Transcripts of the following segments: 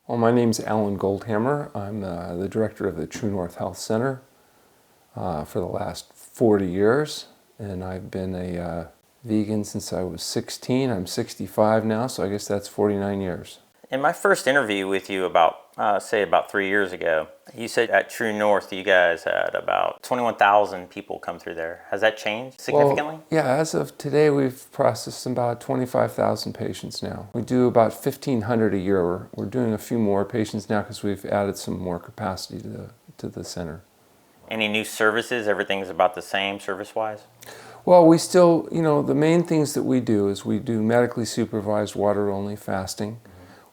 Well, my name's Alan Goldhamer. I'm the director of the TrueNorth Health Center for the last 40 years, and I've been a vegan since I was 16. I'm 65 now, so I guess that's 49 years. In my first interview with you about 3 years ago, you said at TrueNorth you guys had about 21,000 people come through there. Has that changed significantly? Well, yeah, as of today, we've processed about 25,000 patients now. We do about 1,500 a year. We're doing a few more patients now because we've added some more capacity to the center. Any new services? Everything's about the same service-wise? Well, we still, the main things that we do is we do medically supervised water-only fasting.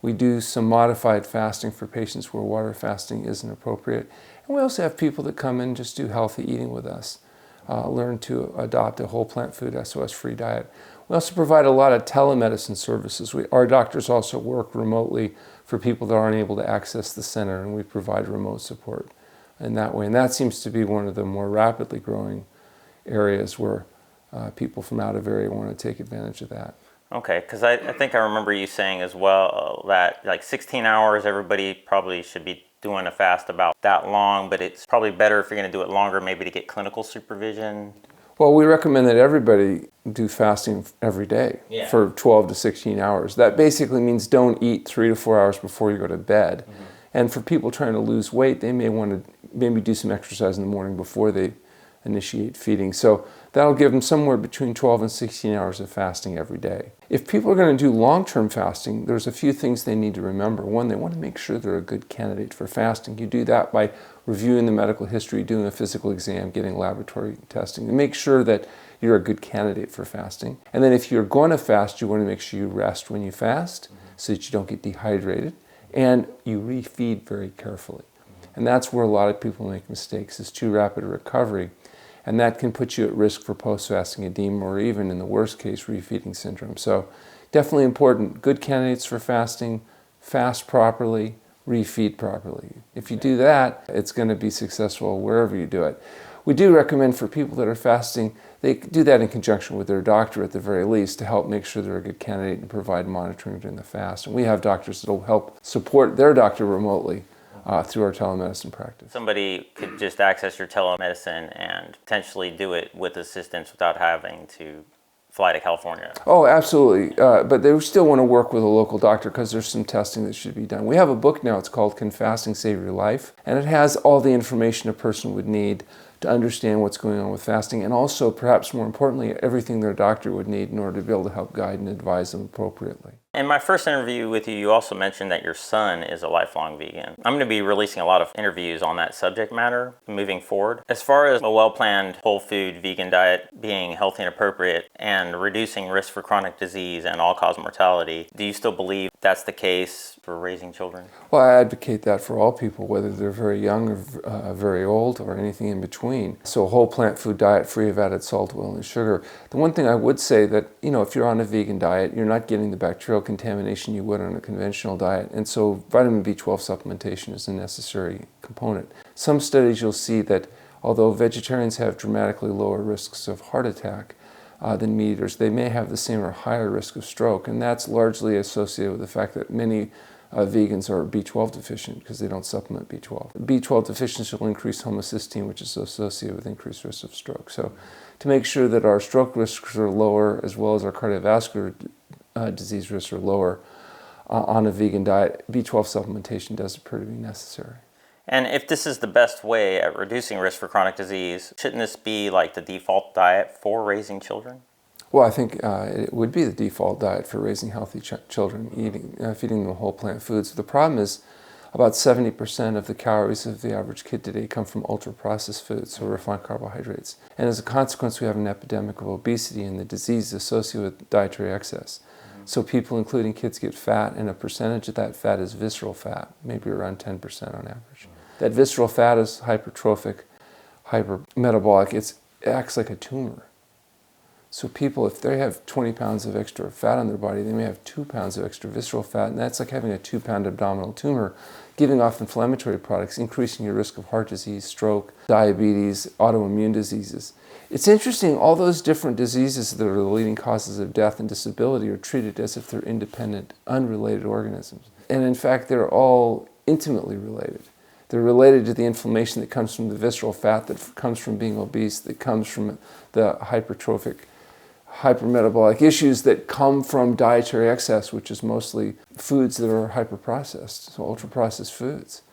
We do some modified fasting for patients where water fasting isn't appropriate. And we also have people that come in and just do healthy eating with us, learn to adopt a whole plant food SOS-free diet. We also provide a lot of telemedicine services. Our doctors also work remotely for people that aren't able to access the center, and we provide remote support in that way. And that seems to be one of the more rapidly growing areas where people from out of area want to take advantage of that. Okay, because I think I remember you saying as well that like 16 hours, everybody probably should be doing a fast about that long, but it's probably better if you're going to do it longer, maybe to get clinical supervision. Well, we recommend that everybody do fasting every day for 12 to 16 hours. That basically means don't eat 3 to 4 hours before you go to bed. Mm-hmm. And for people trying to lose weight, they may want to maybe do some exercise in the morning before they initiate feeding. So that'll give them somewhere between 12 and 16 hours of fasting every day. If people are going to do long-term fasting, there's a few things they need to remember. One, they want to make sure they're a good candidate for fasting. You do that by reviewing the medical history, doing a physical exam, getting laboratory testing, to make sure that you're a good candidate for fasting. And then if you're going to fast, you want to make sure you rest when you fast so that you don't get dehydrated, and you refeed very carefully. And that's where a lot of people make mistakes, is too rapid a recovery. And that can put you at risk for post-fasting edema or even, in the worst case, refeeding syndrome. So definitely important. Good candidates for fasting, fast properly, refeed properly. If you do that, it's going to be successful wherever you do it. We do recommend for people that are fasting, they do that in conjunction with their doctor at the very least to help make sure they're a good candidate and provide monitoring during the fast. And we have doctors that will help support their doctor remotely through our telemedicine practice. Somebody could just access your telemedicine and potentially do it with assistance without having to fly to California. Oh, absolutely. But they still want to work with a local doctor because there's some testing that should be done. We have a book now, it's called Can Fasting Save Your Life? And it has all the information a person would need to understand what's going on with fasting, and also, perhaps more importantly, everything their doctor would need in order to be able to help guide and advise them appropriately. In my first interview with you, you also mentioned that your son is a lifelong vegan. I'm going to be releasing a lot of interviews on that subject matter moving forward. As far as a well-planned whole food vegan diet being healthy and appropriate and reducing risk for chronic disease and all-cause mortality, do you still believe that's the case for raising children? Well, I advocate that for all people, whether they're very young or very old or anything in between. So a whole plant food diet free of added salt, oil, and sugar. The one thing I would say that, if you're on a vegan diet, you're not getting the bacterial contamination you would on a conventional diet. And so vitamin B12 supplementation is a necessary component. Some studies you'll see that although vegetarians have dramatically lower risks of heart attack than meat eaters, they may have the same or higher risk of stroke. And that's largely associated with the fact that many vegans are B12 deficient because they don't supplement B12. B12 deficiency will increase homocysteine, which is associated with increased risk of stroke. So to make sure that our stroke risks are lower as well as our cardiovascular disease risks are lower on a vegan diet, B12 supplementation does appear to be necessary. And if this is the best way at reducing risk for chronic disease, shouldn't this be like the default diet for raising children? Well, I think it would be the default diet for raising healthy children, feeding them whole plant foods. The problem is about 70% of the calories of the average kid today come from ultra-processed foods, so refined carbohydrates. And as a consequence, we have an epidemic of obesity and the disease associated with dietary excess. So people, including kids, get fat, and a percentage of that fat is visceral fat, maybe around 10% on average. That visceral fat is hypertrophic, hypermetabolic. It acts like a tumor. So people, if they have 20 pounds of extra fat on their body, they may have 2 pounds of extra visceral fat, and that's like having a 2-pound abdominal tumor, giving off inflammatory products, increasing your risk of heart disease, stroke, diabetes, autoimmune diseases. It's interesting, all those different diseases that are the leading causes of death and disability are treated as if they're independent, unrelated organisms. And in fact, they're all intimately related. They're related to the inflammation that comes from the visceral fat, that comes from being obese, that comes from the hypermetabolic issues that come from dietary excess, which is mostly foods that are hyperprocessed, so ultra-processed foods.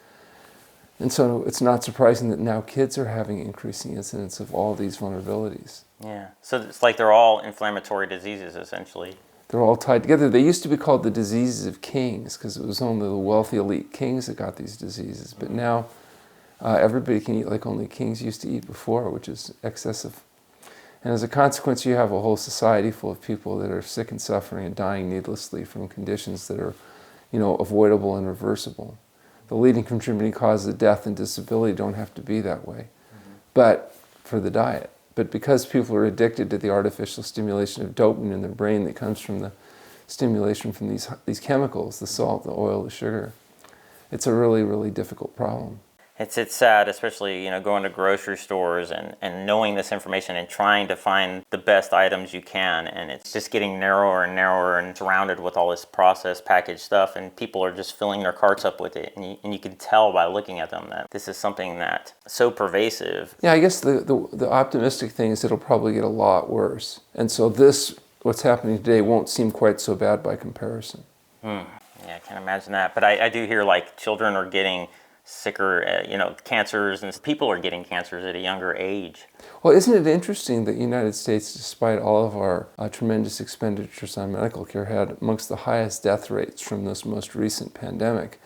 And so it's not surprising that now kids are having increasing incidence of all these vulnerabilities. Yeah, so it's like they're all inflammatory diseases, essentially. They're all tied together. They used to be called the diseases of kings because it was only the wealthy elite kings that got these diseases. But now everybody can eat like only kings used to eat before, which is excessive. And as a consequence, you have a whole society full of people that are sick and suffering and dying needlessly from conditions that are, avoidable and reversible. The leading contributing causes of death and disability don't have to be that way, but for the diet. But because people are addicted to the artificial stimulation of dopamine in their brain that comes from the stimulation from these chemicals, the salt, the oil, the sugar, it's a really, really difficult problem. It's sad, especially, going to grocery stores and knowing this information and trying to find the best items you can. And it's just getting narrower and narrower and surrounded with all this processed packaged stuff. And people are just filling their carts up with it. And you can tell by looking at them that this is something that's so pervasive. Yeah, I guess the optimistic thing is it'll probably get a lot worse. And so what's happening today won't seem quite so bad by comparison. Yeah, I can't imagine that. But I do hear like children are getting sicker, cancers, and people are getting cancers at a younger age. Well, isn't it interesting that the United States, despite all of our tremendous expenditures on medical care, had amongst the highest death rates from this most recent pandemic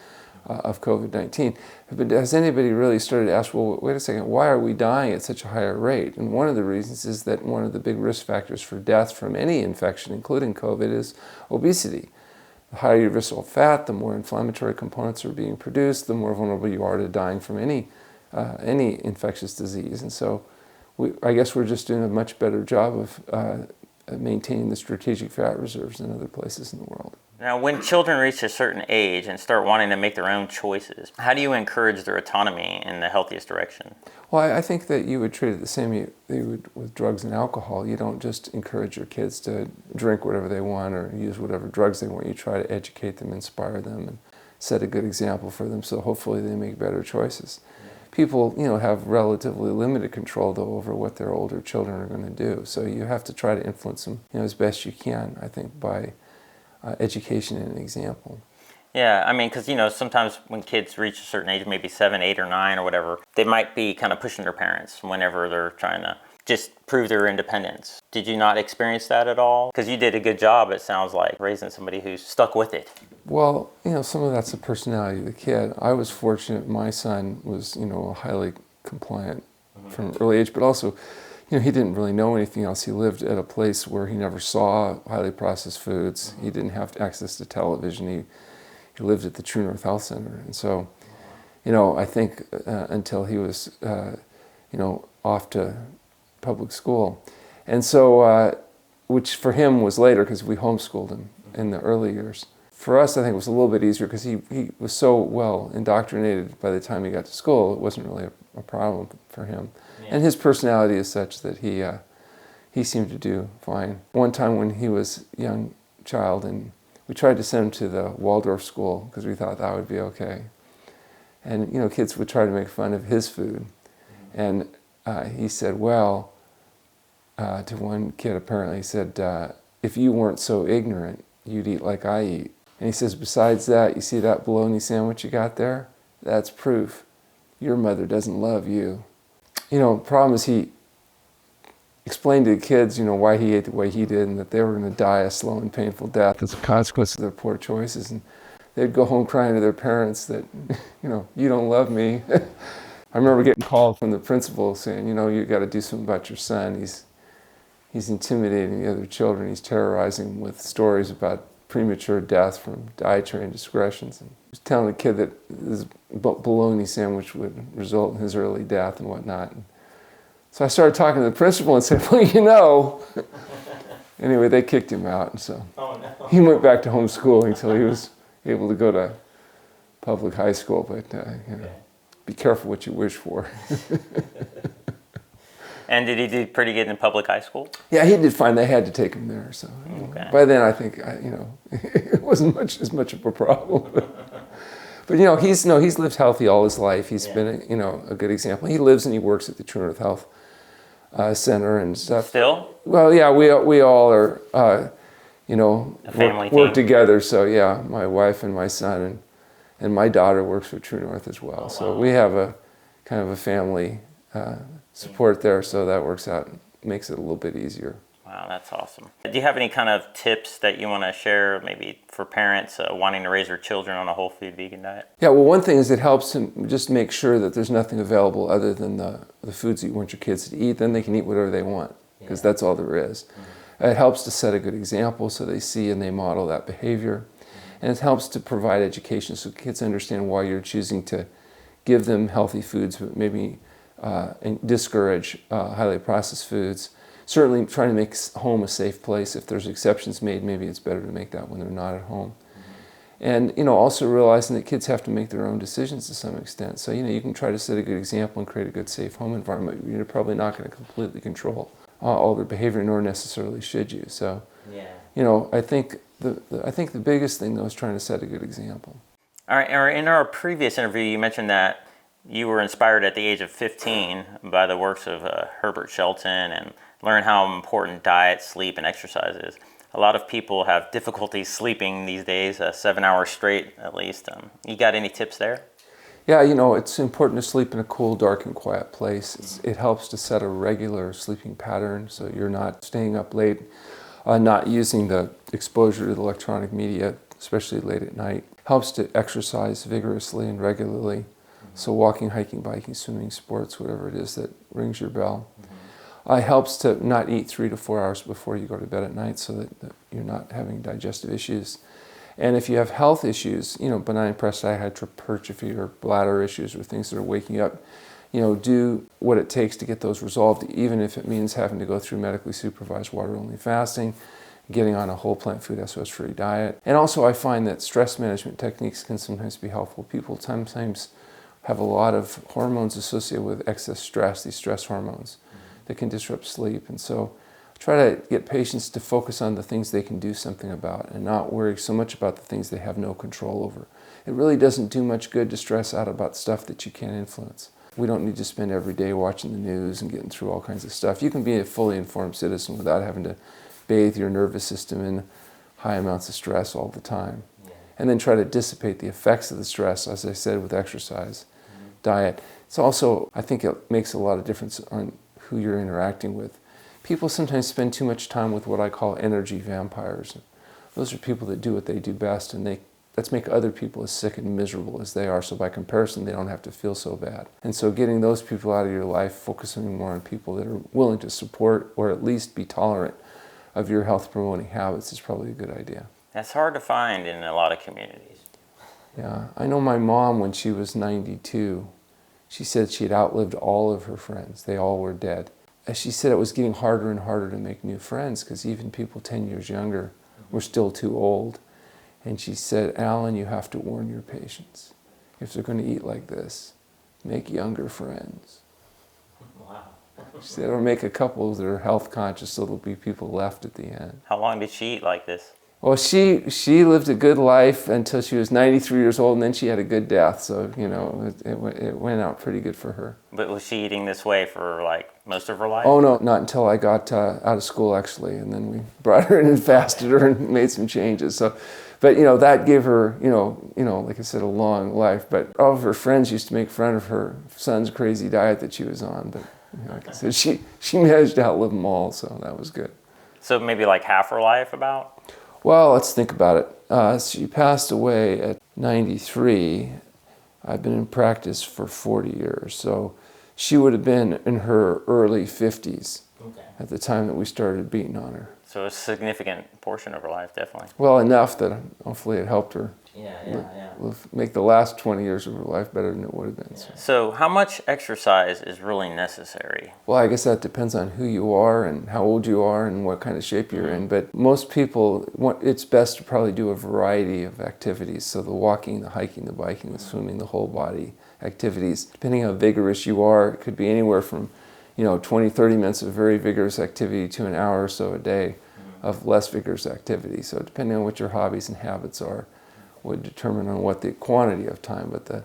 of COVID-19? But has anybody really started to ask, well, wait a second, why are we dying at such a higher rate? And one of the reasons is that one of the big risk factors for death from any infection, including COVID, is obesity. The higher your visceral fat, the more inflammatory components are being produced, the more vulnerable you are to dying from any infectious disease. And so I guess we're just doing a much better job of maintaining the strategic fat reserves in other places in the world. Now, when children reach a certain age and start wanting to make their own choices, how do you encourage their autonomy in the healthiest direction? Well, I think that you would treat it the same you would with drugs and alcohol. You don't just encourage your kids to drink whatever they want or use whatever drugs they want. You try to educate them, inspire them, and set a good example for them so hopefully they make better choices. People, have relatively limited control, though, over what their older children are going to do. So you have to try to influence them, as best you can, I think, by education and example. Yeah, I mean, because, sometimes when kids reach a certain age, maybe 7, 8, or 9 or whatever, they might be kind of pushing their parents whenever they're trying to just prove their independence. Did you not experience that at all? Because you did a good job, it sounds like, raising somebody who's stuck with it. Well, some of that's the personality of the kid. I was fortunate my son was, highly compliant from an early age, but also, he didn't really know anything else. He lived at a place where he never saw highly processed foods. He didn't have access to television. He lived at the TrueNorth Health Center. And so, I think until he was, off to public school. And so, which for him was later because we homeschooled him in the early years. For us, I think it was a little bit easier because he was so well indoctrinated by the time he got to school, it wasn't really a problem for him. Yeah. And his personality is such that he seemed to do fine. One time when he was a young child, and we tried to send him to the Waldorf school because we thought that would be okay. And, kids would try to make fun of his food. And he said, well, to one kid apparently, he said, if you weren't so ignorant, you'd eat like I eat. And he says, besides that, you see that bologna sandwich you got there? That's proof your mother doesn't love you. The problem is he explained to the kids, why he ate the way he did and that they were going to die a slow and painful death as a consequence of their poor choices. And they'd go home crying to their parents that, you don't love me. I remember getting called from the principal saying, you got to do something about your son. He's intimidating the other children. He's terrorizing them with stories about premature death from dietary indiscretions. And he was telling a kid that this bologna sandwich would result in his early death and whatnot. And so I started talking to the principal and said, well, Anyway, they kicked him out. And so he went back to homeschooling until he was able to go to public high school. But, be careful what you wish for. And did he do pretty good in public high school? Yeah, he did fine. They had to take him there. So by then, I think it wasn't as much of a problem. But he's lived healthy all his life. He's been a good example. He lives and he works at the TrueNorth Health Center and stuff. Still? Well, yeah, we all are. A family work team. together. So yeah, my wife and my son and my daughter works for TrueNorth as well. So we have a kind of a family support there. So that works out, makes it a little bit easier. Wow, that's awesome. Do you have any kind of tips that you want to share maybe for parents wanting to raise their children on a whole food vegan diet? Yeah, well, one thing is it helps to just make sure that there's nothing available other than the foods that you want your kids to eat. Then they can eat whatever they want because that's all there is. It helps to set a good example so they see and they model that behavior. And it helps to provide education so kids understand why you're choosing to give them healthy foods, but maybe and discourage highly processed foods. Certainly trying to make home a safe place. If there's exceptions made, maybe it's better to make that when they're not at home. And also realizing that kids have to make their own decisions to some extent. So you can try to set a good example and create a good safe home environment. You're probably not going to completely control all their behavior, nor necessarily should you. So I think the biggest thing though is trying to set a good example. All right. In our previous interview, you mentioned that you were inspired at the age of 15 by the works of Herbert Shelton and learn how important diet, sleep, and exercise is. A lot of people have difficulty sleeping these days, 7 hours straight at least. You got any tips there? Yeah, it's important to sleep in a cool, dark, and quiet place. It helps to set a regular sleeping pattern so you're not staying up late, not using the exposure to the electronic media, especially late at night. Helps to exercise vigorously and regularly. So walking, hiking, biking, swimming, sports, whatever it is that rings your bell. Helps to not eat 3 to 4 hours before you go to bed at night so that you're not having digestive issues. And if you have health issues, benign prostate hypertrophy or bladder issues or things that are waking up, do what it takes to get those resolved, even if it means having to go through medically supervised water-only fasting, getting on a whole plant food SOS-free diet. And also I find that stress management techniques can sometimes be helpful. People sometimes have a lot of hormones associated with excess stress, these stress hormones that can disrupt sleep. And so I try to get patients to focus on the things they can do something about and not worry so much about the things they have no control over. It really doesn't do much good to stress out about stuff that you can't influence. We don't need to spend every day watching the news and getting through all kinds of stuff. You can be a fully informed citizen without having to bathe your nervous system in high amounts of stress all the time. And then try to dissipate the effects of the stress, as I said, with exercise, diet. It's also, I think it makes a lot of difference on who you're interacting with. People sometimes spend too much time with what I call energy vampires. Those are people that do what they do best, and let's make other people as sick and miserable as they are, so by comparison they don't have to feel so bad. And so getting those people out of your life, focusing more on people that are willing to support or at least be tolerant of your health promoting habits is probably a good idea. That's hard to find in a lot of communities. Yeah, I know my mom, when she was 92, she said she had outlived all of her friends. They all were dead. As she said, it was getting harder and harder to make new friends because even people 10 years younger were still too old. And she said, Alan, you have to warn your patients. If they're going to eat like this, make younger friends. Wow. She said, or make a couple that are health conscious so there'll be people left at the end. How long did she eat like this? Well, she lived a good life until she was 93 years old, and then she had a good death. So, it went out pretty good for her. But was she eating this way for, most of her life? Oh, no, not until I got out of school, actually. And then we brought her in and fasted her and made some changes. So, but, that gave her, like I said, a long life. But all of her friends used to make fun of her son's crazy diet that she was on. But, like I said, she managed to outlive them all, so that was good. So maybe half her life about? Well, let's think about it. She passed away at 93. I've been in practice for 40 years. So she would have been in her early 50s at the time that we started beating on her. So a significant portion of her life, definitely. Well, enough that hopefully it helped her make the last 20 years of her life better than it would have been. Yeah. So how much exercise is really necessary? Well, I guess that depends on who you are and how old you are and what kind of shape you're in. But most people, it's best to probably do a variety of activities. So the walking, the hiking, the biking, the swimming, the whole body activities. Depending on how vigorous you are, it could be anywhere from 20, 30 minutes of very vigorous activity to an hour or so a day of less vigorous activity. So depending on what your hobbies and habits are, would determine on what the quantity of time. But the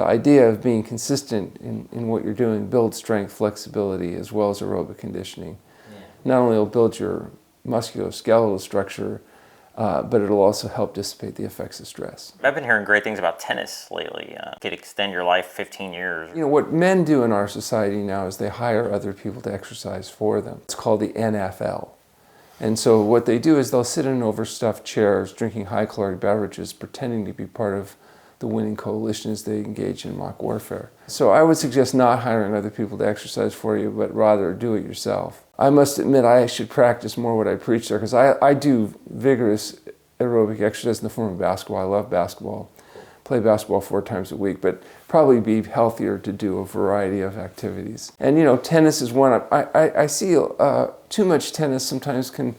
idea of being consistent in what you're doing builds strength, flexibility, as well as aerobic conditioning. Not only will build your musculoskeletal structure, but it'll also help dissipate the effects of stress. I've been hearing great things about tennis lately. Could extend your life 15 years. What men do in our society now is they hire other people to exercise for them. It's called the NFL. And so what they do is they'll sit in overstuffed chairs, drinking high-caloric beverages, pretending to be part of the winning coalition as they engage in mock warfare. So I would suggest not hiring other people to exercise for you, but rather do it yourself. I must admit I should practice more what I preach there, because I do vigorous aerobic exercise in the form of basketball. I love basketball. Play basketball 4 times a week, but probably be healthier to do a variety of activities. And tennis is one. I see too much tennis sometimes can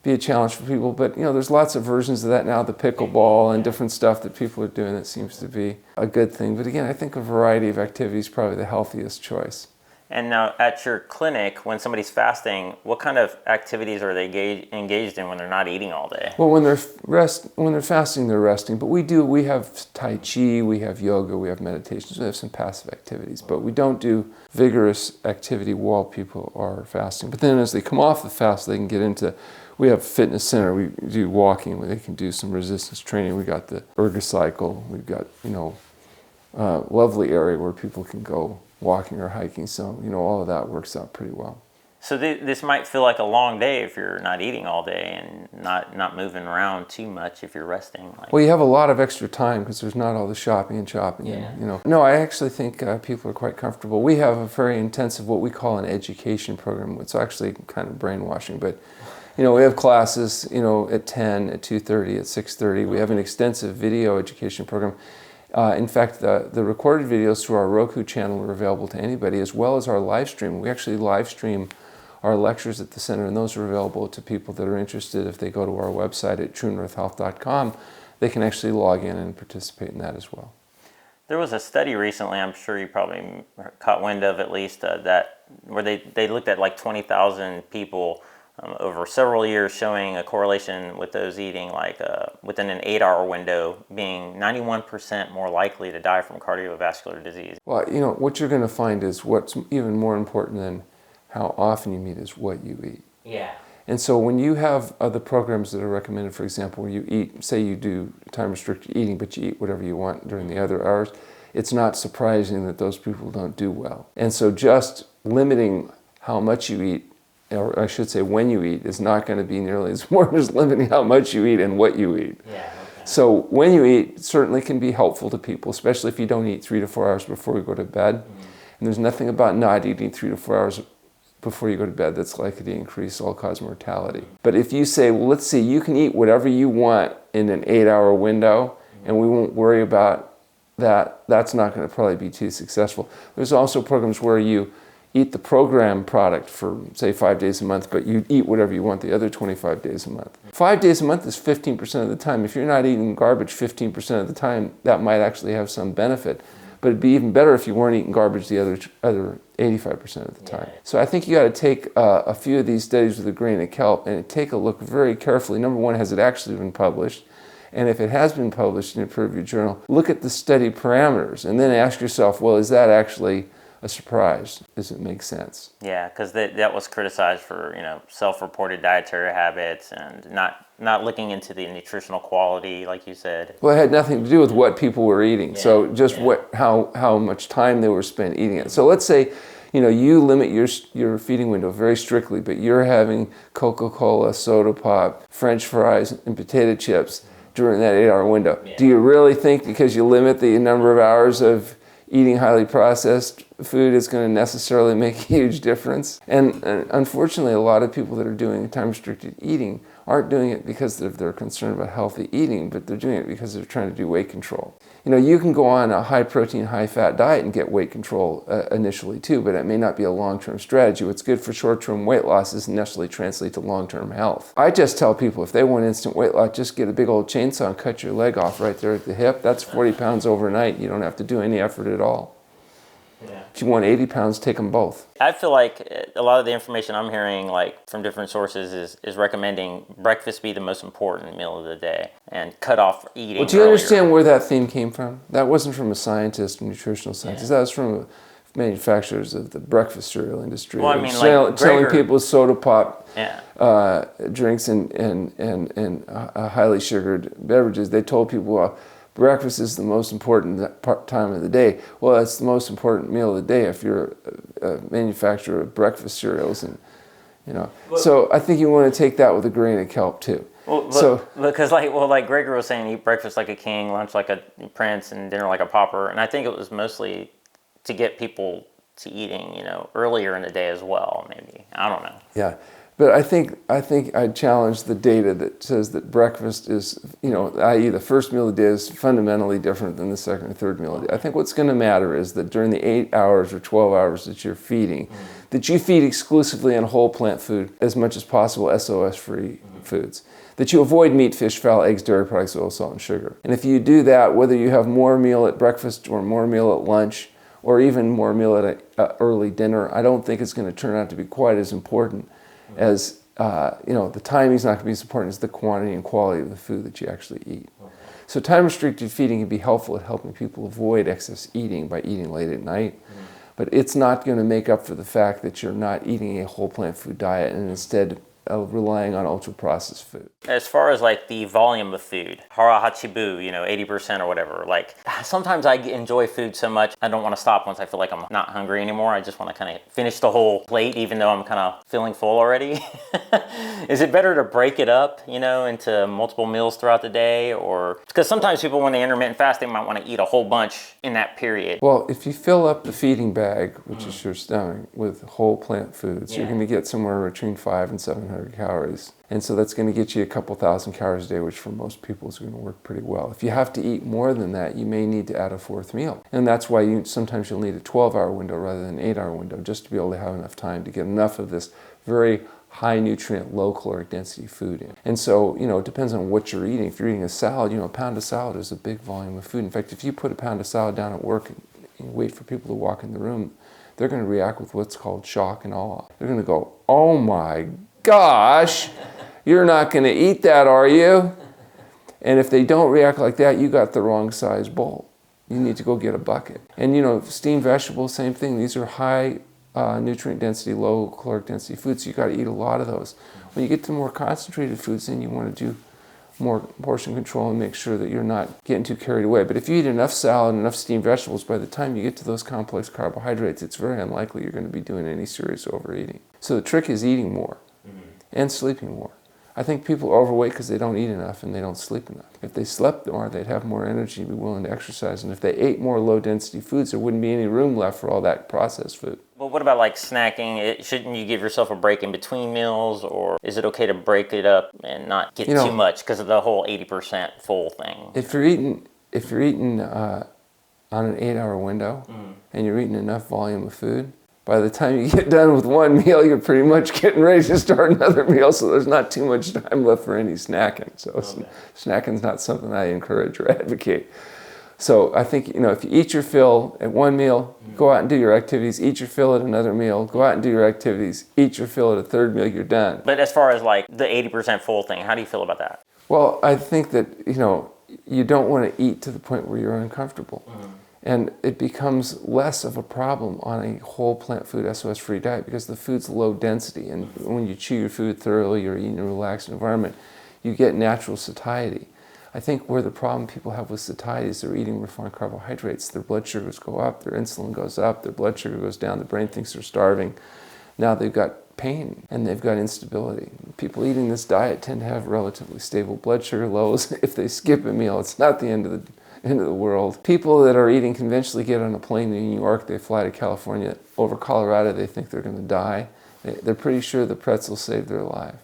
be a challenge for people, but there's lots of versions of that now, the pickleball and different stuff that people are doing that seems to be a good thing. But again, I think a variety of activities is probably the healthiest choice. And now at your clinic, when somebody's fasting, what kind of activities are they engaged in when they're not eating all day? Well, when they're fasting, they're resting. But we have Tai Chi, we have yoga, we have meditations, we have some passive activities. But we don't do vigorous activity while people are fasting. But then as they come off the fast, they can get into, we have a fitness center, we do walking where they can do some resistance training. We got the ergocycle, we've got, lovely area where people can go walking or hiking. So, all of that works out pretty well. So this might feel like a long day if you're not eating all day and not moving around too much if you're resting. Well, you have a lot of extra time because there's not all the shopping and chopping. Yeah. No, I actually think people are quite comfortable. We have a very intensive, what we call an education program. It's actually kind of brainwashing, but we have classes, at 10, at 2:30, at 6:30. We have an extensive video education program. In fact, the recorded videos through our Roku channel are available to anybody, as well as our live stream. We actually live stream our lectures at the center, and those are available to people that are interested. If they go to our website at TrueNorthHealth.com, they can actually log in and participate in that as well. There was a study recently, I'm sure you probably caught wind of at least, where they looked at like 20,000 people over several years, showing a correlation with those eating within an 8-hour window being 91% more likely to die from cardiovascular disease. Well, what you're going to find is what's even more important than how often you eat is what you eat. Yeah. And so when you have other programs that are recommended, for example, where you eat, say you do time-restricted eating, but you eat whatever you want during the other hours, it's not surprising that those people don't do well. And so just limiting how much you eat, or I should say when you eat, is not going to be nearly as important as limiting how much you eat and what you eat. Yeah, okay. So when you eat certainly can be helpful to people, especially if you don't eat 3 to 4 hours before you go to bed. And there's nothing about not eating 3 to 4 hours before you go to bed that's likely to increase all-cause mortality. But if you say, well, let's see, you can eat whatever you want in an 8-hour window, and we won't worry about that, that's not going to probably be too successful. There's also programs where you eat the program product for, say, 5 days a month, but you eat whatever you want the other 25 days a month. 5 days a month is 15% of the time. If you're not eating garbage 15% of the time, that might actually have some benefit. But it'd be even better if you weren't eating garbage the other 85% of the time. So I think you got to take a few of these studies with a grain of kelp and take a look very carefully. Number one, has it actually been published? And if it has been published in a peer-reviewed journal, look at the study parameters and then ask yourself, well, is that actually a surprise? Does it make sense? Yeah, because that was criticized for self-reported dietary habits and not looking into the nutritional quality, like you said. Well, it had nothing to do with what people were eating. Yeah. So just how much time they were spent eating it. So let's say you limit your feeding window very strictly, but you're having Coca-Cola, soda pop, French fries, and potato chips during that 8-hour window. Yeah. Do you really think because you limit the number of hours of eating highly processed food is going to necessarily make a huge difference? And unfortunately, a lot of people that are doing time-restricted eating aren't doing it because they're concerned about healthy eating, but they're doing it because they're trying to do weight control. You can go on a high-protein, high-fat diet and get weight control initially too, but it may not be a long-term strategy. What's good for short-term weight loss doesn't necessarily translate to long-term health. I just tell people if they want instant weight loss, just get a big old chainsaw and cut your leg off right there at the hip. That's 40 pounds overnight. You don't have to do any effort at all. Yeah. If you want 80 pounds, take them both. I feel like a lot of the information I'm hearing, like from different sources, is recommending breakfast be the most important meal of the day and cut off eating. Well, do you understand where that theme came from? That wasn't from a scientist, a nutritional scientist. That was from manufacturers of the breakfast cereal industry. Well, I mean, telling people soda pop yeah. drinks and highly sugared beverages. They told people, well, breakfast is the most important time of the day. Well, it's the most important meal of the day if you're a manufacturer of breakfast cereals, and so I think you want to take that with a grain of kelp too. Well, because like Gregor was saying, eat breakfast like a king, lunch like a prince, and dinner like a pauper. And I think it was mostly to get people to eating, earlier in the day as well. Maybe, I don't know. Yeah. But I think I challenge the data that says that breakfast is, i.e. the first meal of the day is fundamentally different than the second or third meal of the day. I think what's going to matter is that during the 8 hours or 12 hours that you're feeding, that you feed exclusively on whole plant food as much as possible, SOS-free foods. That you avoid meat, fish, fowl, eggs, dairy products, oil, salt, and sugar. And if you do that, whether you have more meal at breakfast or more meal at lunch, or even more meal at an early dinner, I don't think it's going to turn out to be quite as important as, the timing's not going to be as important as the quantity and quality of the food that you actually eat. Okay. So time-restricted feeding can be helpful at helping people avoid excess eating by eating late at night, but it's not going to make up for the fact that you're not eating a whole plant food diet and instead relying on ultra-processed food. As far as like the volume of food, hara hachibu, 80% or whatever, like sometimes I enjoy food so much I don't want to stop once I feel like I'm not hungry anymore. I just want to kind of finish the whole plate even though I'm kind of feeling full already. Is it better to break it up, into multiple meals throughout the day? Or because sometimes people, when they intermittent fast, they might want to eat a whole bunch in that period. Well, if you fill up the feeding bag, which is your stomach, with whole plant foods, you're going to get somewhere between 500 and 700 calories. And so that's going to get you a couple thousand calories a day, which for most people is going to work pretty well. If you have to eat more than that, you may need to add a fourth meal. And that's why sometimes you'll need a 12-hour window rather than an 8-hour window, just to be able to have enough time to get enough of this very high nutrient, low caloric density food in. And so, it depends on what you're eating. If you're eating a salad, a pound of salad is a big volume of food. In fact, if you put a pound of salad down at work and wait for people to walk in the room, they're going to react with what's called shock and awe. They're going to go, oh my gosh, you're not going to eat that, are you? And if they don't react like that, you got the wrong size bowl. You need to go get a bucket. And steamed vegetables, same thing. These are high nutrient density, low caloric density foods, so you got to eat a lot of those. When you get to more concentrated foods, then you want to do more portion control and make sure that you're not getting too carried away. But if you eat enough salad and enough steamed vegetables, by the time you get to those complex carbohydrates, it's very unlikely you're going to be doing any serious overeating. So the trick is eating more and sleeping more. I think people are overweight because they don't eat enough and they don't sleep enough. If they slept more, they'd have more energy and be willing to exercise. And if they ate more low-density foods, there wouldn't be any room left for all that processed food. Well, what about like snacking? Shouldn't you give yourself a break in between meals, or is it okay to break it up and not get too much because of the whole 80% full thing? If you're eating on an 8-hour window and you're eating enough volume of food, by the time you get done with one meal, you're pretty much getting ready to start another meal, so there's not too much time left for any snacking. So snacking's not something I encourage or advocate. So I think, if you eat your fill at one meal, go out and do your activities, eat your fill at another meal, go out and do your activities, eat your fill at a third meal, you're done. But as far as like the 80% full thing, how do you feel about that? Well, I think that, you don't want to eat to the point where you're uncomfortable. And it becomes less of a problem on a whole plant food SOS-free diet because the food's low density. And when you chew your food thoroughly or eat in a relaxed environment, you get natural satiety. I think where the problem people have with satiety is they're eating refined carbohydrates. Their blood sugars go up, their insulin goes up, their blood sugar goes down, the brain thinks they're starving. Now they've got pain and they've got instability. People eating this diet tend to have relatively stable blood sugar levels. If they skip a meal, it's not the end of the world. People that are eating conventionally get on a plane to New York, they fly to California, over Colorado, they think they're going to die. They're pretty sure the pretzel saved their life.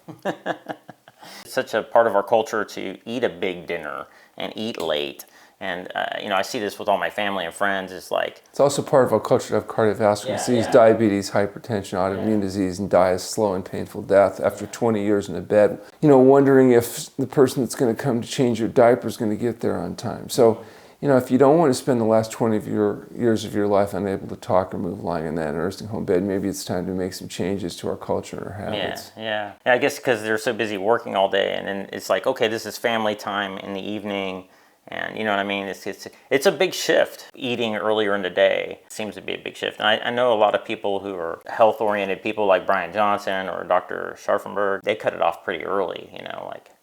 It's such a part of our culture to eat a big dinner and eat late. And, I see this with all my family and friends. It's also part of our culture to have cardiovascular disease, diabetes, hypertension, autoimmune disease, and die a slow and painful death after 20 years in a bed. Wondering if the person that's going to come to change your diaper is going to get there on time. So, if you don't want to spend the last 20 of your years of your life unable to talk or move lying in that nursing home bed, maybe it's time to make some changes to our culture and our habits. Yeah. I guess because they're so busy working all day, and then it's like, okay, this is family time in the evening, and you know what I mean? It's a big shift. Eating earlier in the day seems to be a big shift. And I know a lot of people who are health-oriented people like Brian Johnson or Dr. Scharfenberg, they cut it off pretty early,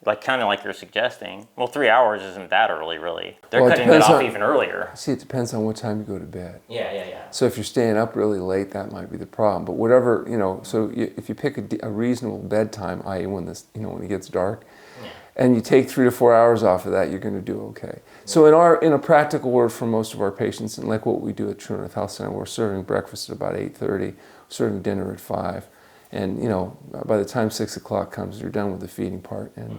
like kind of like you're suggesting. Well, 3 hours isn't that early, really. They're cutting it off even earlier. See, it depends on what time you go to bed. Yeah. So if you're staying up really late, that might be the problem. But whatever, if you pick a reasonable bedtime, i.e. when it gets dark, and you take 3 to 4 hours off of that, you're going to do okay. So in a practical word for most of our patients, and like what we do at TrueNorth Health Center, we're serving breakfast at about 8:30, serving dinner at 5, and by the time 6 o'clock comes, you're done with the feeding part. And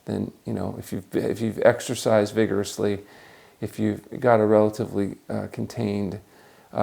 then if you've exercised vigorously, if you've got a relatively contained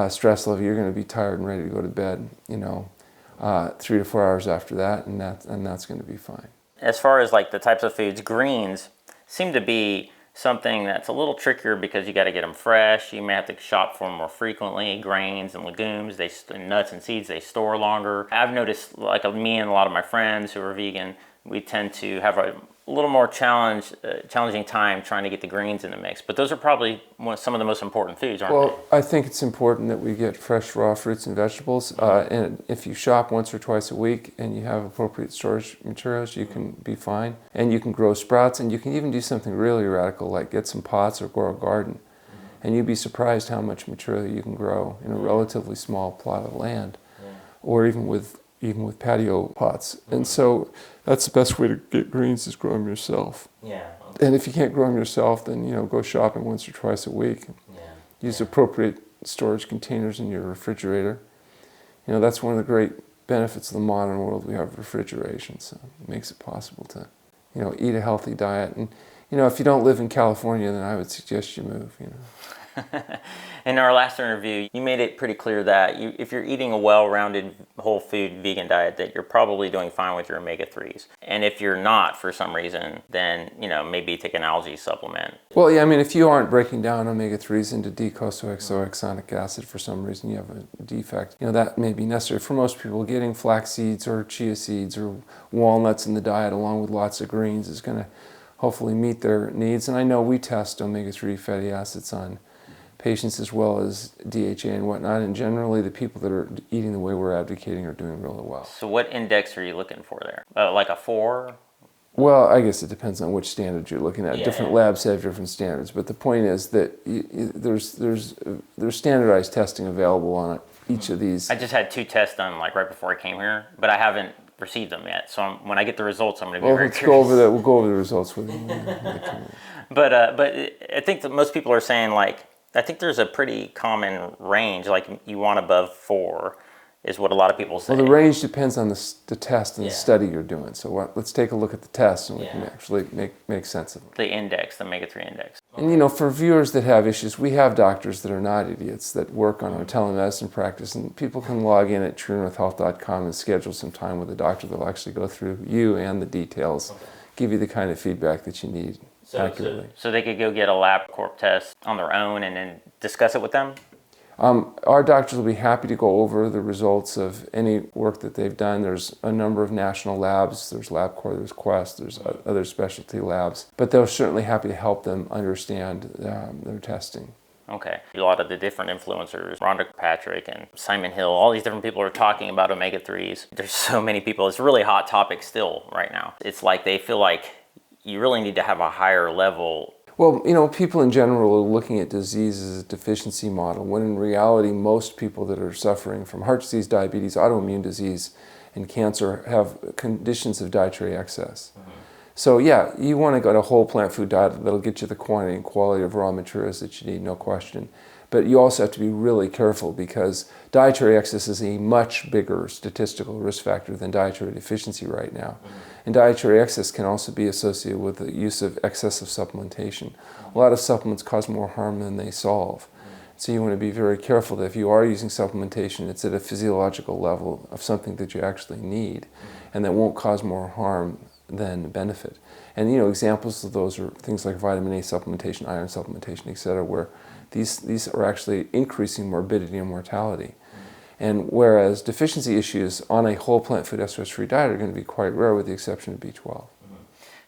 stress level, you're going to be tired and ready to go to bed. 3 to 4 hours after that, and that's going to be fine. As far as like the types of foods, greens seem to be something that's a little trickier because you got to get them fresh. You may have to shop for them more frequently. Grains and legumes, nuts and seeds, they store longer. I've noticed, like me and a lot of my friends who are vegan, we tend to have a little more challenging time trying to get the greens in the mix. But those are probably some of the most important foods, aren't they? Well, I think it's important that we get fresh raw fruits and vegetables. And if you shop once or twice a week and you have appropriate storage materials, you can be fine. And you can grow sprouts, and you can even do something really radical like get some pots or grow a garden. And you'd be surprised how much material you can grow in a relatively small plot of land, or even with patio pots. And so that's the best way to get greens, is grow them yourself. Yeah. And if you can't grow them yourself, then go shopping once or twice a week. Use appropriate storage containers in your refrigerator. That's one of the great benefits of the modern world. We have refrigeration, so it makes it possible to eat a healthy diet. And if you don't live in California, then I would suggest you move. In our last interview, you made it pretty clear that if you're eating a well-rounded whole food vegan diet, that you're probably doing fine with your omega-3s. And if you're not for some reason, then maybe take an algae supplement. Well, yeah, I mean, if you aren't breaking down omega-3s into D-coexoxonic acid for some reason, you have a defect, that may be necessary. For most people, getting flax seeds or chia seeds or walnuts in the diet along with lots of greens is going to hopefully meet their needs. And I know we test omega-3 fatty acids on patients as well as DHA and whatnot, and generally the people that are eating the way we're advocating are doing really well. So what index are you looking for there? Like a 4? Well, I guess it depends on which standard you're looking at. Different labs have different standards, but the point is that there's standardized testing available on each of these. I just had 2 tests done like right before I came here, but I haven't received them yet. So when I get the results, I'm going to be very curious. We'll go over the results with you. But I think that most people are saying, like, I think there's a pretty common range, like you want above 4 is what a lot of people say. Well, the range depends on the test and the study you're doing. So let's take a look at the test and we can actually make sense of it. The index, the omega-3 index. And for viewers that have issues, we have doctors that are not idiots that work on our telemedicine practice, and people can log in at TrueNorthHealth.com and schedule some time with a doctor that'll actually go through you and the details, give you the kind of feedback that you need. So they could go get a LabCorp test on their own and then discuss it with them? Our doctors will be happy to go over the results of any work that they've done. There's a number of national labs. There's LabCorp, there's Quest, there's other specialty labs. But they're certainly happy to help them understand their testing. Okay. A lot of the different influencers, Rhonda Patrick and Simon Hill, all these different people are talking about omega-3s. There's so many people. It's a really hot topic still right now. It's like they feel like you really need to have a higher level. Well, people in general are looking at disease as a deficiency model, when in reality most people that are suffering from heart disease, diabetes, autoimmune disease, and cancer have conditions of dietary excess. So yeah, you want to go to a whole plant food diet that'll get you the quantity and quality of raw materials that you need, no question. But you also have to be really careful because dietary excess is a much bigger statistical risk factor than dietary deficiency right now. And dietary excess can also be associated with the use of excessive supplementation. A lot of supplements cause more harm than they solve. So you want to be very careful that if you are using supplementation, it's at a physiological level of something that you actually need and that won't cause more harm than benefit. And examples of those are things like vitamin A supplementation, iron supplementation, et cetera, where these are actually increasing morbidity and mortality. And whereas deficiency issues on a whole plant food SOS-free diet are going to be quite rare with the exception of B12.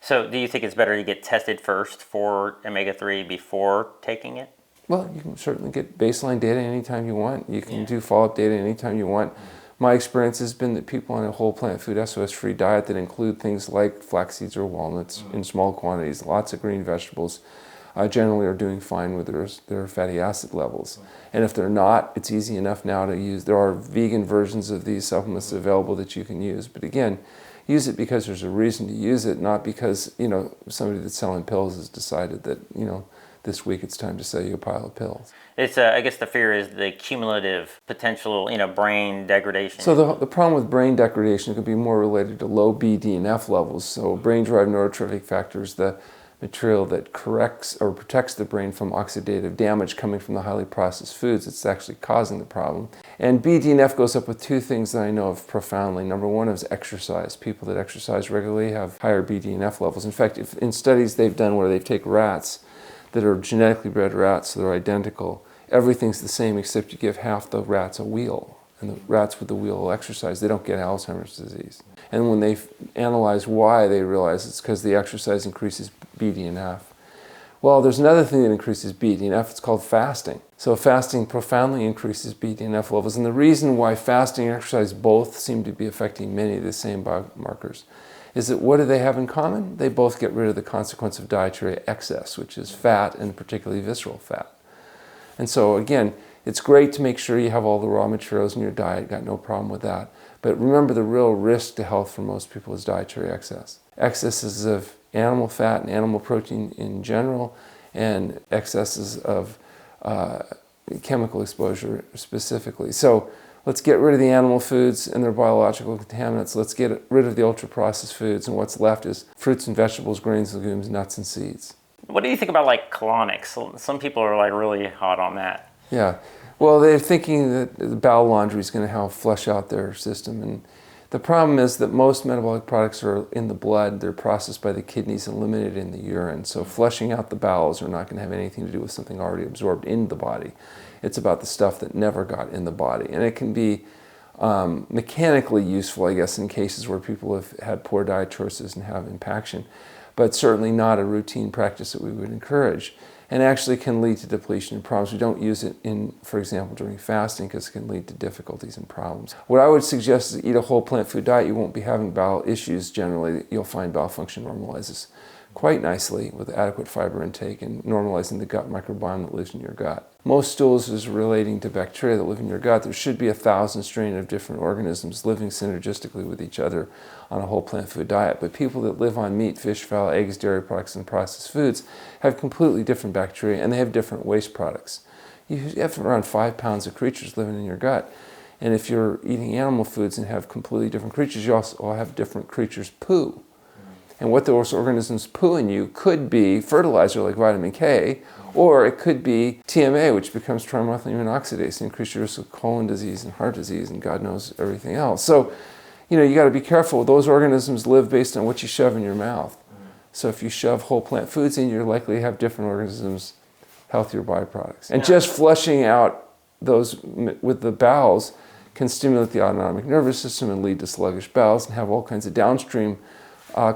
So do you think it's better to get tested first for omega-3 before taking it? Well, you can certainly get baseline data anytime you want. You can do follow-up data anytime you want. My experience has been that people on a whole plant food SOS-free diet that include things like flax seeds or walnuts in small quantities, lots of green vegetables, generally are doing fine with their fatty acid levels. And if they're not, it's easy enough now to use. There are vegan versions of these supplements available that you can use. But again, use it because there's a reason to use it, not because somebody that's selling pills has decided that this week it's time to sell you a pile of pills. It's I guess the fear is the cumulative potential, brain degradation. So the problem with brain degradation could be more related to low BDNF levels. So brain-derived neurotrophic factors, the material that corrects or protects the brain from oxidative damage coming from the highly processed foods. It's actually causing the problem. And BDNF goes up with two things that I know of profoundly. Number one is exercise. People that exercise regularly have higher BDNF levels. In fact, in studies they've done where they've taken rats that are genetically bred rats, so they're identical, everything's the same except you give half the rats a wheel. And the rats with the wheel will exercise. They don't get Alzheimer's disease. And when they analyze why, they realize it's because the exercise increases BDNF. Well, there's another thing that increases BDNF. It's called fasting. So fasting profoundly increases BDNF levels. And the reason why fasting and exercise both seem to be affecting many of the same biomarkers is that what do they have in common? They both get rid of the consequence of dietary excess, which is fat, and particularly visceral fat. And so again, it's great to make sure you have all the raw materials in your diet, got no problem with that. But remember, the real risk to health for most people is dietary excess. Excesses of animal fat and animal protein in general, and excesses of chemical exposure specifically. So let's get rid of the animal foods and their biological contaminants. Let's get rid of the ultra-processed foods, and what's left is fruits and vegetables, grains, legumes, nuts, and seeds. What do you think about colonics? Some people are really hot on that. Yeah, well, they're thinking that the bowel laundry is going to help flush out their system. And the problem is that most metabolic products are in the blood. They're processed by the kidneys and eliminated in the urine. So flushing out the bowels are not going to have anything to do with something already absorbed in the body. It's about the stuff that never got in the body. And it can be mechanically useful, I guess, in cases where people have had poor diet choices and have impaction, but certainly not a routine practice that we would encourage, and actually can lead to depletion and problems. We don't use it for example, during fasting, because it can lead to difficulties and problems. What I would suggest is eat a whole plant food diet. You won't be having bowel issues generally. You'll find bowel function normalizes quite nicely with adequate fiber intake and normalizing the gut microbiome that lives in your gut. Most stools is relating to bacteria that live in your gut. There should be 1,000 strain of different organisms living synergistically with each other on a whole plant food diet. But people that live on meat, fish, fowl, eggs, dairy products, and processed foods have completely different bacteria, and they have different waste products. You have around 5 pounds of creatures living in your gut. And if you're eating animal foods and have completely different creatures, you also have different creatures' poo. And what those organisms poo in you could be fertilizer like vitamin K, or it could be TMA, which becomes trimethylamine oxidase, and increase your risk of colon disease and heart disease and God knows everything else. So, you got to be careful. Those organisms live based on what you shove in your mouth. So if you shove whole plant foods in, you're likely to have different organisms, healthier byproducts. And just flushing out those with the bowels can stimulate the autonomic nervous system and lead to sluggish bowels and have all kinds of downstream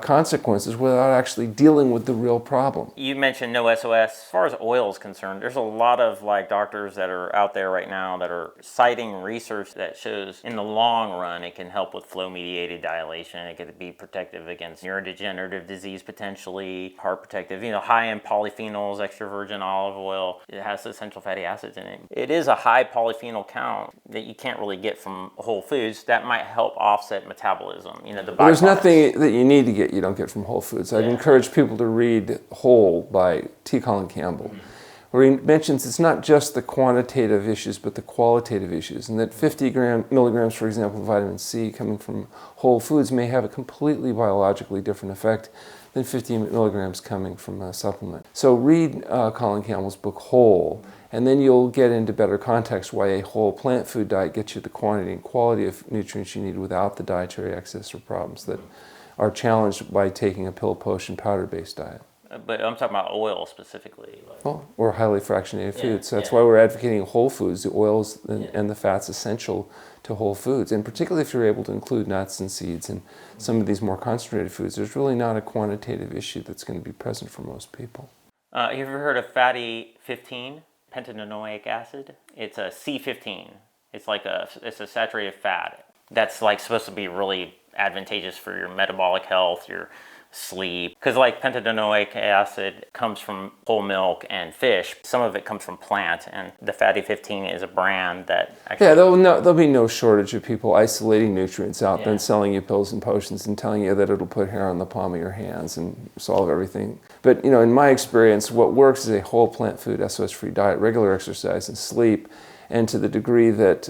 consequences without actually dealing with the real problem. You mentioned no SOS. As far as oil is concerned, there's a lot of doctors that are out there right now that are citing research that shows in the long run it can help with flow-mediated dilation. It could be protective against neurodegenerative disease potentially, heart protective, high in polyphenols, extra virgin olive oil. It has essential fatty acids in it. It is a high polyphenol count that you can't really get from whole foods that might help offset metabolism. There's nothing that you need you don't get from Whole Foods. I'd encourage people to read Whole by T. Colin Campbell, where he mentions it's not just the quantitative issues, but the qualitative issues, and that 50 milligrams, for example, of vitamin C coming from whole foods may have a completely biologically different effect than 50 milligrams coming from a supplement. So read Colin Campbell's book Whole, and then you'll get into better context why a whole plant food diet gets you the quantity and quality of nutrients you need without the dietary excess or problems that are challenged by taking a pill, potion, powder-based diet. But I'm talking about oil specifically. Or highly fractionated foods. So that's why we're advocating whole foods, the oils and the fats essential to whole foods. And particularly if you're able to include nuts and seeds and some of these more concentrated foods, there's really not a quantitative issue that's going to be present for most people. Have you ever heard of fatty 15, pentanoic acid? It's a C15. It's a saturated fat that's like supposed to be really advantageous for your metabolic health, your sleep, because like pentanoic acid comes from whole milk and fish. Some of it comes from plant, and the fatty 15 is a brand that actually... there'll be no shortage of people isolating nutrients out there and selling you pills and potions and telling you that it'll put hair on the palm of your hands and solve everything. But in my experience, what works is a whole plant food, SOS-free diet, regular exercise, and sleep. And to the degree that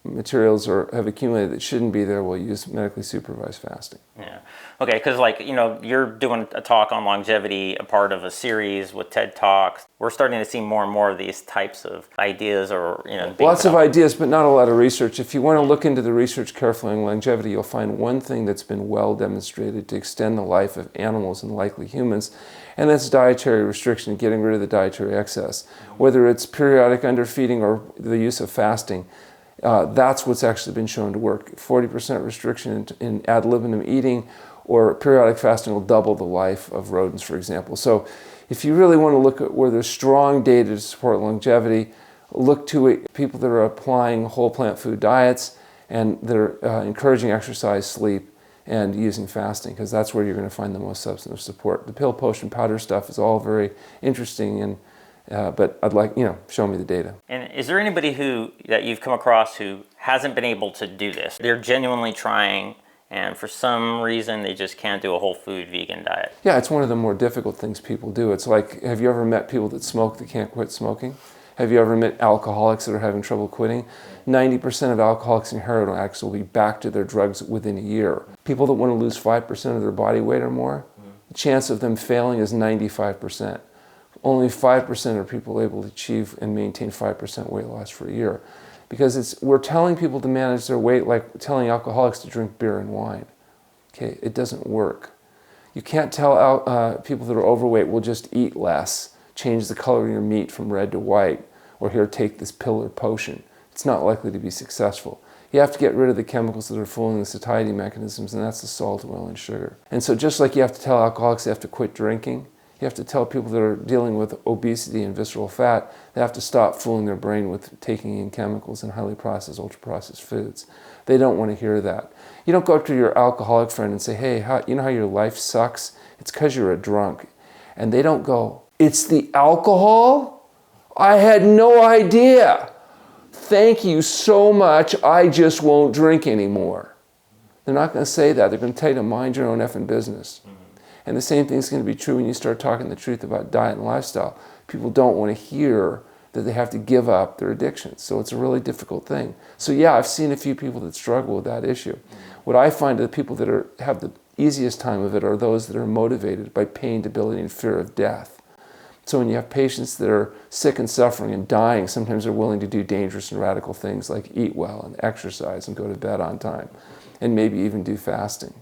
materials have accumulated that shouldn't be there, we'll use medically supervised fasting. Yeah. Okay, because you're doing a talk on longevity, a part of a series with TED Talks. We're starting to see more and more of these types of ideas Lots of ideas, but not a lot of research. If you want to look into the research carefully on longevity, you'll find one thing that's been well demonstrated to extend the life of animals and likely humans, and that's dietary restriction, getting rid of the dietary excess. Whether it's periodic underfeeding or the use of fasting, that's what's actually been shown to work. 40% restriction in ad libitum eating or periodic fasting will double the life of rodents, for example. So if you really want to look at where there's strong data to support longevity, look to it, people that are applying whole plant food diets and they're encouraging exercise, sleep, and using fasting, because that's where you're going to find the most substantive support. The pill, potion, powder stuff is all very interesting, but I'd like, show me the data. And is there anybody that you've come across who hasn't been able to do this? They're genuinely trying, and for some reason they just can't do a whole food vegan diet? Yeah, it's one of the more difficult things people do. It's like, have you ever met people that smoke that can't quit smoking? Have you ever met alcoholics that are having trouble quitting? 90% of alcoholics and heroin addicts will be back to their drugs within a year. People that want to lose 5% of their body weight or more, the chance of them failing is 95%. Only 5% of people able to achieve and maintain 5% weight loss for a year. Because we're telling people to manage their weight like telling alcoholics to drink beer and wine. Okay, it doesn't work. You can't tell people that are overweight, will just eat less, change the color of your meat from red to white, or here, take this pill or potion. It's not likely to be successful. You have to get rid of the chemicals that are fooling the satiety mechanisms, and that's the salt, oil, and sugar. And so just like you have to tell alcoholics they have to quit drinking, you have to tell people that are dealing with obesity and visceral fat, they have to stop fooling their brain with taking in chemicals and highly processed, ultra-processed foods. They don't want to hear that. You don't go up to your alcoholic friend and say, hey, you know how your life sucks? It's because you're a drunk. And they don't go, it's the alcohol? I had no idea. Thank you so much, I just won't drink anymore. They're not going to say that. They're going to tell you to mind your own effing business. And the same thing is going to be true when you start talking the truth about diet and lifestyle. People don't want to hear that they have to give up their addictions. So it's a really difficult thing. So yeah, I've seen a few people that struggle with that issue. What I find are the people that have the easiest time of it are those that are motivated by pain, debility, and fear of death. So when you have patients that are sick and suffering and dying, sometimes they're willing to do dangerous and radical things like eat well and exercise and go to bed on time and maybe even do fasting.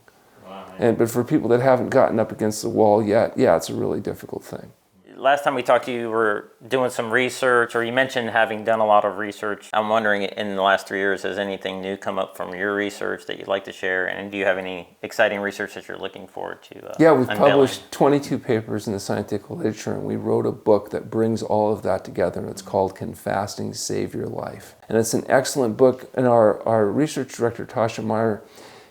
But for people that haven't gotten up against the wall yet, yeah, it's a really difficult thing. Last time we talked to you, you were doing some research, or you mentioned having done a lot of research. I'm wondering, in the last 3 years, has anything new come up from your research that you'd like to share? And do you have any exciting research that you're looking forward to Yeah, we've published 22 papers in the scientific literature, and we wrote a book that brings all of that together, and it's called Can Fasting Save Your Life? And it's an excellent book, and our research director, Tasha Meyer,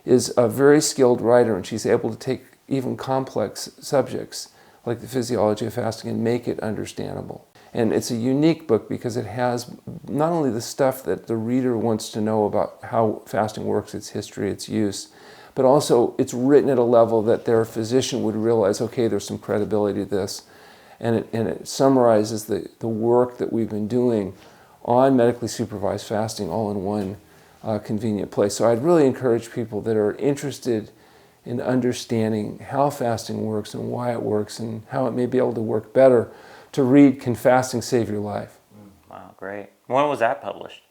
is a very skilled writer, and she's able to take even complex subjects like the physiology of fasting and make it understandable. And it's a unique book because it has not only the stuff that the reader wants to know about how fasting works, its history, its use, but also it's written at a level that their physician would realize, okay, there's some credibility to this. And it summarizes the work that we've been doing on medically supervised fasting all in one convenient place. So I'd really encourage people that are interested in understanding how fasting works and why it works and how it may be able to work better to read Can Fasting Save Your Life? Wow, great. When was that published?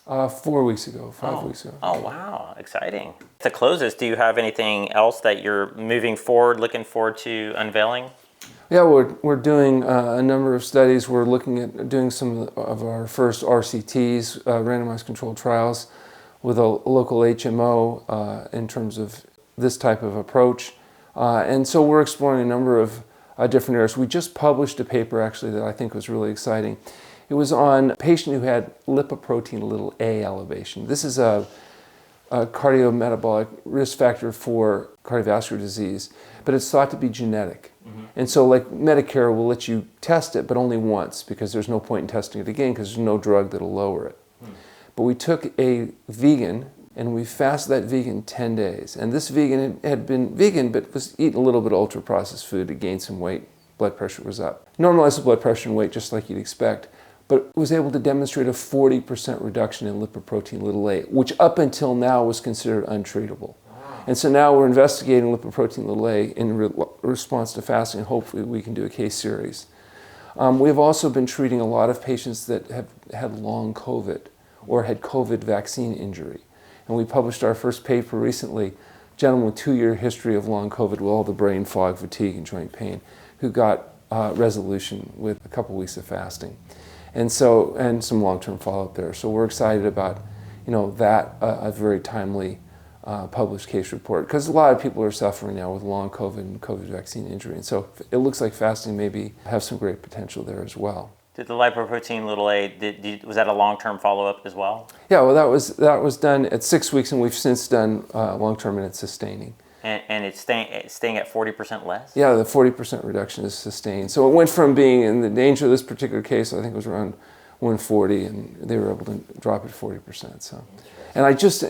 4 weeks ago, 5 weeks ago. Oh, wow. Exciting. To close this, do you have anything else that you're moving forward, looking forward to unveiling? Yeah, we're doing a number of studies. We're looking at doing some of our first RCTs, randomized controlled trials, with a local HMO in terms of this type of approach. And so we're exploring a number of different areas. We just published a paper actually that I think was really exciting. It was on a patient who had lipoprotein a elevation. This is a cardiometabolic risk factor for cardiovascular disease, but it's thought to be genetic. And so like Medicare will let you test it, but only once, because there's no point in testing it again because there's no drug that'll lower it. But we took a vegan and we fasted that vegan 10 days. And this vegan had been vegan, but was eating a little bit of ultra-processed food to gain some weight. Blood pressure was up. Normalized the blood pressure and weight just like you'd expect, but was able to demonstrate a 40% reduction in lipoprotein a, which up until now was considered untreatable. And so now we're investigating lipoprotein a in response to fasting, and hopefully we can do a case series. We've also been treating a lot of patients that have had long COVID or had COVID vaccine injury. And we published our first paper recently, a gentleman with 2-year history of long COVID with all the brain fog, fatigue, and joint pain, who got resolution with a couple weeks of fasting. And so, and some long-term follow-up there. So we're excited about, that a very timely published case report, because a lot of people are suffering now with long COVID and COVID vaccine injury. And so it looks like fasting maybe have some great potential there as well. Did the lipoprotein a, was that a long-term follow-up as well? Yeah, well, that was done at 6 weeks, and we've since done long-term, and it's sustaining. And it's staying at 40% less? Yeah, the 40% reduction is sustained. So it went from being, in the danger of this particular case, I think it was around 140, and they were able to drop it 40%. So, and I just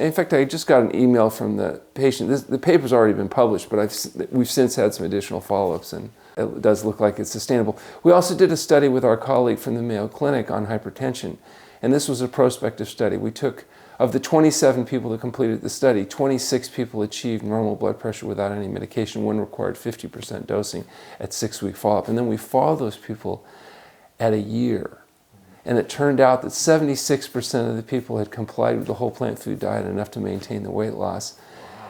got an email from the patient. The paper's already been published, but we've since had some additional follow-ups, and it does look like it's sustainable. We also did a study with our colleague from the Mayo Clinic on hypertension, and this was a prospective study. We took, of the 27 people that completed the study, 26 people achieved normal blood pressure without any medication. One required 50% dosing at 6-week follow-up. And then we followed those people at a year. And it turned out that 76% of the people had complied with the whole plant food diet enough to maintain the weight loss.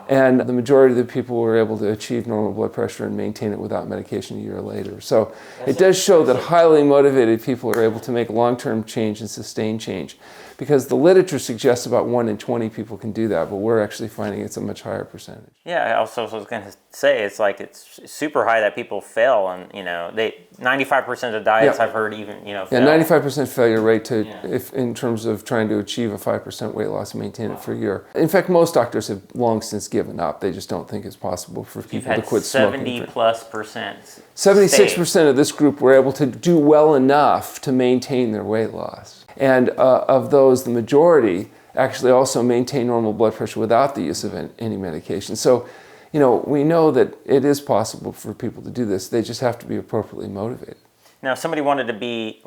And the majority of the people were able to achieve normal blood pressure and maintain it without medication a year later. So it does show that highly motivated people are able to make long-term change and sustain change. Because the literature suggests about 1 in 20 people can do that, but we're actually finding it's a much higher percentage. Yeah, I also was going to say, it's super high that people fail, and 95% of diets I've heard even fail. Yeah, 95% failure rate in terms of trying to achieve a 5% weight loss and maintain it for a year. In fact, most doctors have long since given up. They just don't think it's possible for people to quit smoking. 70+%. 76% of this group were able to do well enough to maintain their weight loss. And of those, the majority actually also maintain normal blood pressure without the use of any medication. So, we know that it is possible for people to do this. They just have to be appropriately motivated. Now, if somebody wanted to be,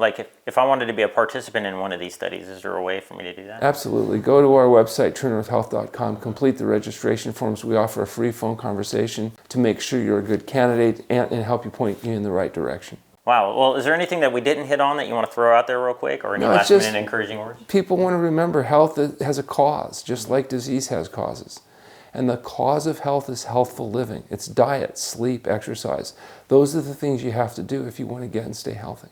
if I wanted to be a participant in one of these studies, is there a way for me to do that? Absolutely. Go to our website, TrueNorthHealth.com, complete the registration forms. We offer a free phone conversation to make sure you're a good candidate and help you point you in the right direction. Wow. Well, is there anything that we didn't hit on that you want to throw out there real quick, or any last minute encouraging words? People want to remember health has a cause, just like disease has causes. And the cause of health is healthful living. It's diet, sleep, exercise. Those are the things you have to do if you want to get and stay healthy.